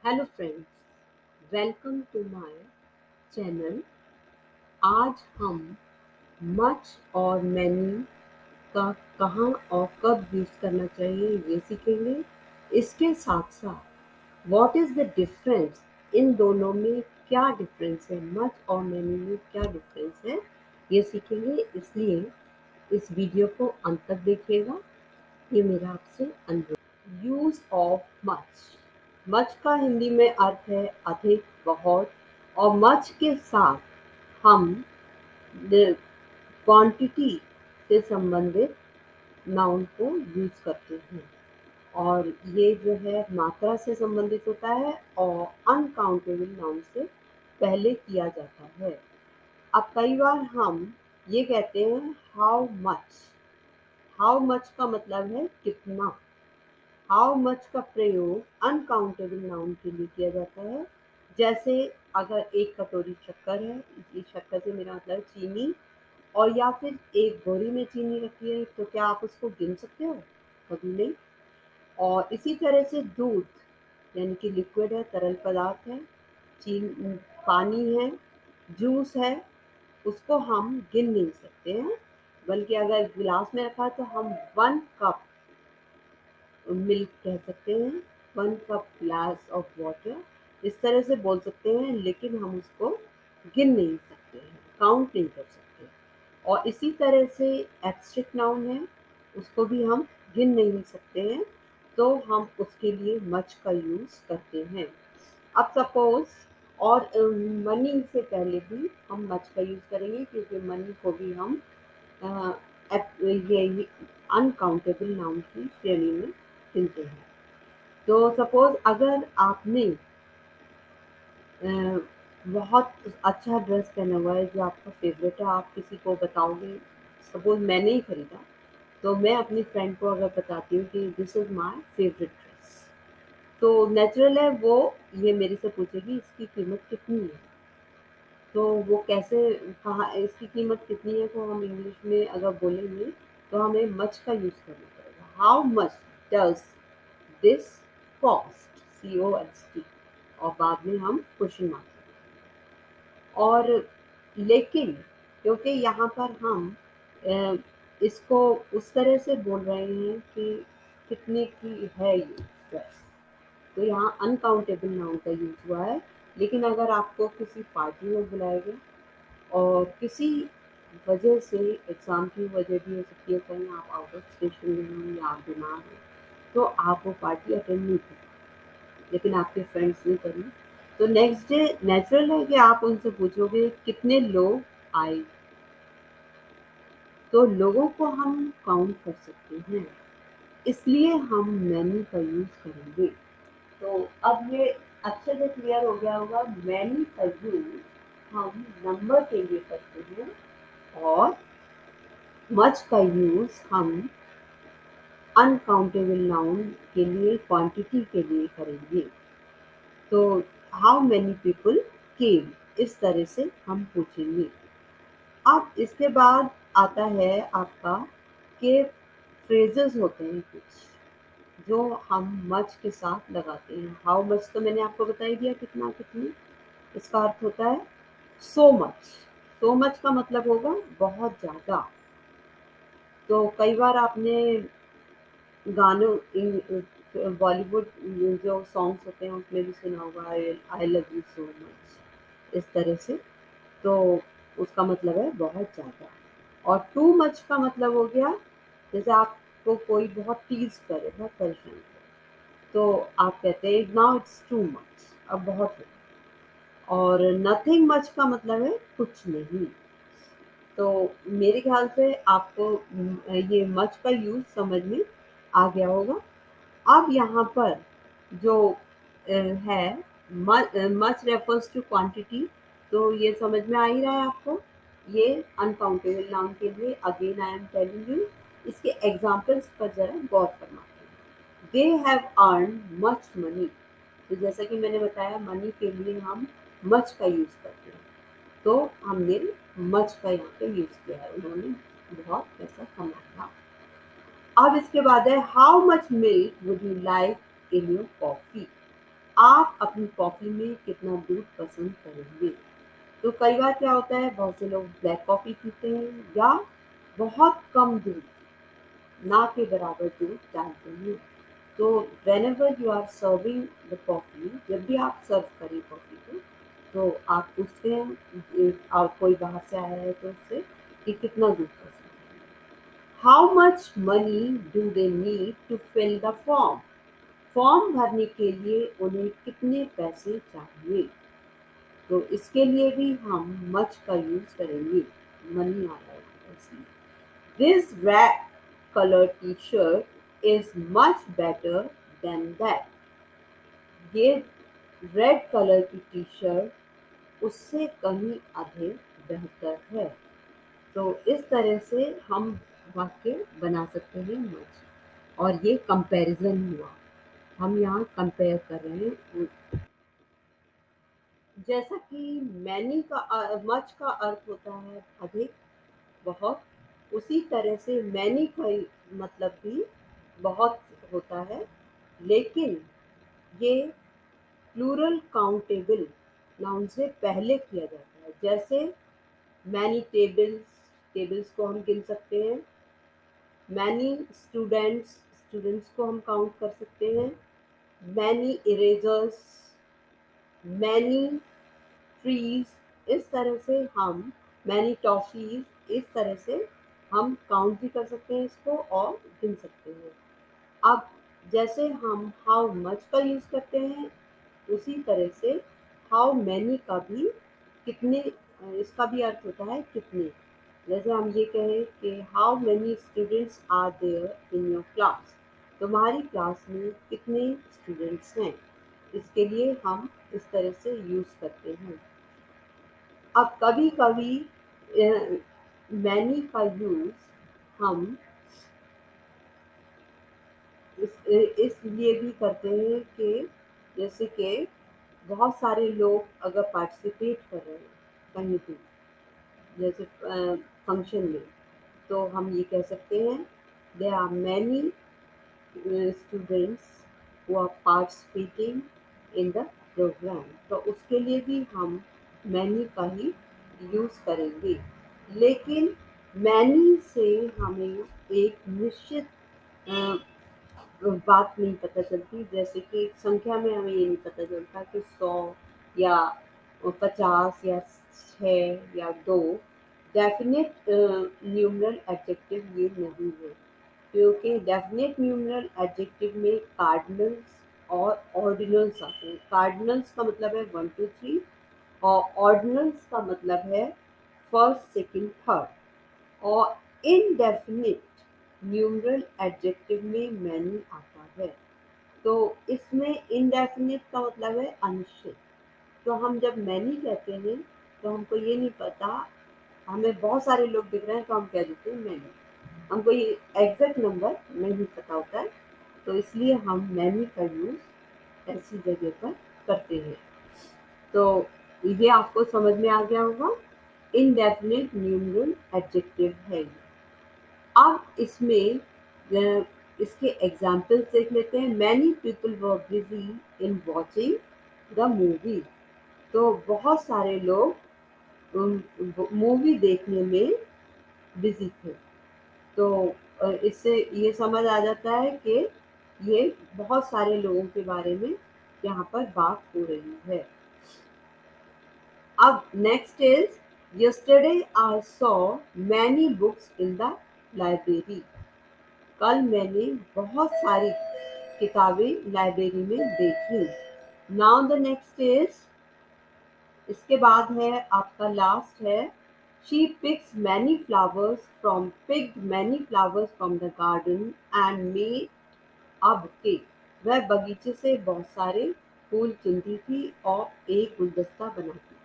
Hello friends, welcome to my channel. आज हम much और मैनी का कहाँ और कब यूज़ करना चाहिए ये सीखेंगे। इसके साथ साथ व्हाट इज़ द डिफरेंस, इन दोनों में क्या डिफरेंस है, मच और मैनी में क्या डिफरेंस है ये सीखेंगे। इसलिए इस वीडियो को अंत तक देखिएगा, ये मेरा आपसे अनुरोध। Use of much. मच का हिंदी में अर्थ है अधिक, बहुत, और मच के साथ हम क्वांटिटी से संबंधित नाउन को यूज करते हैं, और ये जो है मात्रा से संबंधित होता है और अनकाउंटेबल नाउन से पहले किया जाता है। अब कई बार हम ये कहते हैं हाउ मच। हाउ मच का मतलब है कितना। हाउ मच का प्रयोग अनकाउंटेबल नाउन के लिए किया जाता है। जैसे अगर एक कटोरी शक्कर है, इस शक्कर से मेरा मतलब है चीनी, और या फिर एक बोरी में चीनी रखी है, तो क्या आप उसको गिन सकते हो? कभी नहीं। और इसी तरह से दूध यानी कि लिक्विड है, तरल पदार्थ है, चीन पानी है, जूस है, उसको हम गिन नहीं सकते हैं। बल्कि अगर गिलास में रखा है तो हम 1 कप मिल्क कह सकते हैं, 1 कप ग्लास ऑफ वाटर, इस तरह से बोल सकते हैं, लेकिन हम उसको गिन नहीं सकते हैं, काउंट नहीं कर सकते। और इसी तरह से एब्स्ट्रैक्ट नाउन है, उसको भी हम गिन नहीं सकते हैं, तो हम उसके लिए मच का यूज़ करते हैं। अब सपोज, और मनी से पहले भी हम मच का यूज़ करेंगे, क्योंकि मनी को भी हम ये अनकाउंटेबल नाउन की श्रेणी में गिनते हैं। तो सपोज अगर आपने अ, बहुत अच्छा ड्रेस पहना हुआ है जो आपका फेवरेट है, आप किसी को बताओगे, सपोज मैंने ही खरीदा, तो मैं अपनी फ्रेंड को अगर बताती हूँ कि this is my favourite dress, तो नेचुरल है वो ये मेरे से पूछेगी इसकी कीमत कितनी है। तो वो कैसे, कहाँ इसकी कीमत कितनी है, तो हम इंग्लिश में अगर बोलेंगे तो हमें मच का यूज़ करना पड़ेगा। How much does this cost, COST, और बाद में हम क्वेश्चन मार्क करेंगे। और लेकिन क्योंकि यहाँ पर हम अ, इसको उस तरह से बोल रहे हैं कि कितने की है ये ड्रेस, तो यहाँ अनकाउंटेबल नाउन का यूज हुआ है। लेकिन अगर आपको किसी पार्टी में बुलाया गया और किसी वजह से, एग्ज़ाम की वजह भी हो सकती है, कहीं आप आउट ऑफ स्टेशन में हो या आप बीमार हो, तो आप वो पार्टी अटेंड नहीं कर, लेकिन आपके फ्रेंड्स ने करी, तो नेक्स्ट डे नेचुरल है कि आप उनसे पूछोगे कितने लोग आए। तो लोगों को हम काउंट कर सकते हैं, इसलिए हम मैनी का यूज़ करेंगे। तो अब ये अच्छे से क्लियर हो गया होगा, मैनी का यूज़ हम नंबर के लिए करते हैं, और मच का यूज़ हम अनकाउंटेबल नाउन के लिए, क्वांटिटी के लिए करेंगे। तो हाउ मैनी पीपल केम, इस तरह से हम पूछेंगे। अब इसके बाद आता है आपका कि फ्रेजेस होते हैं कुछ जो हम मच के साथ लगाते हैं। हाउ मच तो मैंने आपको बता ही दिया, कितना कितनी। इसका अर्थ होता है सो मच। सो मच का मतलब होगा बहुत ज़्यादा। तो कई बार आपने गानों, बॉलीवुड जो सॉन्ग्स होते हैं उसमें भी सुना होगा, I love you so much, इस तरह से। तो उसका मतलब है बहुत ज़्यादा। और टू मच का मतलब हो गया, जैसे आपको कोई बहुत टीज करे, बहुत परेशान करे, तो आप कहते हैं नाउ इट्स टू मच, अब बहुत हो। और नथिंग मच का मतलब है कुछ नहीं। तो मेरे ख्याल से आपको ये मच का यूज समझ में आ गया होगा। अब यहाँ पर जो है, मच रेफर्स टू क्वांटिटी, तो ये समझ में आ ही रहा है आपको। ये अनकाउंटेबल नाउन के लिए again I am telling you, इसके एग्जांपल्स पर जरा गौर फरमाते हैं। They have earn much money, तो जैसा कि मैंने बताया मनी के लिए हम मच का यूज करते हैं, तो हमने मच का यहाँ पे यूज किया है, उन्होंने बहुत पैसा कमाया। अब इसके बाद है how much milk would you like in your coffee. आप अपनी कॉफ़ी में कितना दूध पसंद करेंगे। तो कई बार क्या होता है, बहुत से लोग ब्लैक कॉफ़ी पीते हैं या बहुत कम दूध, ना के बराबर दूध डालते हैं। तो whenever you are serving the coffee, जब भी आप सर्व करें कॉफ़ी को, तो आप पूछते हैं और कोई बाहर से आया है तो उससे कि कितना दूध पसंद है। How much money do they need to fill the form? Form भरने के लिए उन्हें कितने पैसे चाहिए? तो इसके लिए भी हम मच का यूज करेंगे, मनी आ रहा है इसलिए। This red colour T shirt is much better than that. ये रेड कलर की टी शर्ट उससे कहीं अधिक बेहतर है। तो इस तरह से हम वाक्य बना सकते हैं मच। और ये कंपैरिजन हुआ, हम यहाँ कंपेयर कर रहे हैं। जैसा कि मैनी का मच का अर्थ होता है अधिक, बहुत, उसी तरह से मैनी का मतलब भी बहुत होता है, लेकिन ये प्लूरल काउंटेबल नाउन से पहले किया जाता है। जैसे मैनी टेबल्स, टेबल्स को हम गिन सकते हैं। मैनी स्टूडेंट्स, स्टूडेंट्स को हम काउंट कर सकते हैं। मैनी इरेजर्स, मैनी ट्रीज, इस तरह से हम मैनी टॉफीज, इस तरह से हम काउंट भी कर सकते हैं इसको और गिन सकते हैं। अब जैसे हम हाउ मच का यूज करते हैं, उसी तरह से हाउ मैनी का भी, कितने, इसका भी अर्थ होता है कितने। जैसे हम ये कहें कि how many students are there in your class, तुम्हारी क्लास में कितने स्टूडेंट्स हैं, इसके लिए हम इस तरह से यूज करते हैं। अब कभी कभी मैनी का यूज हम इसलिए भी करते हैं कि जैसे कि बहुत सारे लोग अगर पार्टिसिपेट कर रहे हैं कहीं भी, जैसे फंक्शन में, तो हम ये कह सकते हैं there are many students who are participating in the program। तो उसके लिए भी हम मैनी का ही यूज करेंगे। लेकिन मैनी से हमें एक निश्चित बात नहीं पता चलती, जैसे कि संख्या में हमें ये नहीं पता चलता कि 100 या 50 या 6 या 2 डेफिनेट न्यूमरल एडजेक्टिव ये नहीं है। क्योंकि डेफिनेट न्यूमरल एडजेक्टिव में कार्डिनल्स और ऑर्डिनल्स आते हैं। कार्डिनल्स का मतलब है 1 2 3, और ऑर्डिनल्स का मतलब है फर्स्ट सेकंड थर्ड। और इनडेफिनिट न्यूमरल एडजेक्टिव में मैनी आता है। तो इसमें इनडेफिनिट का मतलब है अनिश्चित। तो हम जब मैनी कहते हैं तो हमको ये नहीं पता, हमें बहुत सारे लोग दिख रहे हैं तो हम कह देते हैं मैनी, हमको ये एग्जैक्ट नंबर नहीं पता होता है। तो इसलिए हम मैनी का यूज ऐसी जगह पर करते हैं। तो ये आपको समझ में आ गया होगा, इनडेफिनिट न्यूमरल एडजेक्टिव है ये। अब इसमें इसके एग्जाम्पल्स देख लेते हैं। Many people were busy in watching the movie. तो बहुत सारे लोग मूवी देखने में बिजी थे। तो इससे ये समझ आ जाता है कि ये बहुत सारे लोगों के बारे में यहाँ पर बात हो रही है। अब next is yesterday I saw many books in the library. कल मैंने बहुत सारी किताबें लाइब्रेरी में देखी। नाउ द नेक्स्ट इज, इसके बाद है आपका लास्ट है, she picks many flowers from picked many flowers from the garden and made a bouquet. वह बगीचे से बहुत सारे फूल चुनती थी और एक गुलदस्ता बनाती थी।